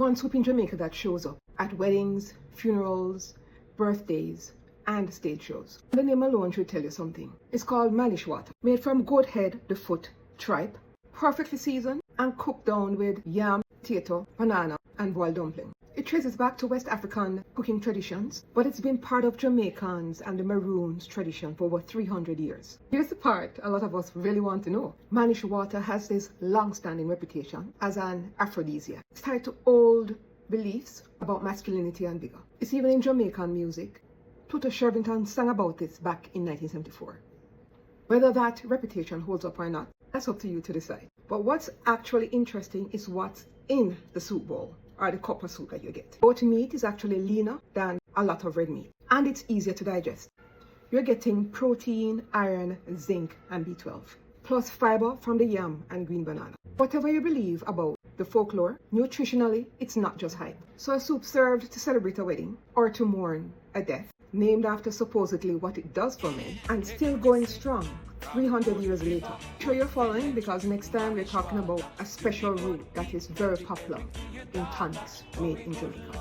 One soup in Jamaica that shows up at weddings, funerals, birthdays, and stage shows. The name alone should tell you something. It's called Mannish water, made from goat head, the foot, tripe, perfectly seasoned and cooked down with yam, potato, banana, and boiled dumpling. It traces back to West African cooking traditions, but it's been part of Jamaicans and the Maroons tradition for over 300 years. Here's the part a lot of us really want to know. Mannish water has this long-standing reputation as an aphrodisiac. It's tied to old beliefs about masculinity and vigor. It's even in Jamaican music. Tuta Shervington sang about this back in 1974. Whether that reputation holds up or not, that's up to you to decide. But what's actually interesting is what's in the soup bowl, or the cup of soup that you get. Goat meat is actually leaner than a lot of red meat, and it's easier to digest. You're getting protein, iron, zinc, and B12, plus fiber from the yam and green banana. Whatever you believe about the folklore, nutritionally, it's not just hype. So a soup served to celebrate a wedding or to mourn a death, named after supposedly what it does for men, and still going strong 300 years later. Make sure you're following, because next time we're talking about a special root that is very popular in tonics made in Jamaica.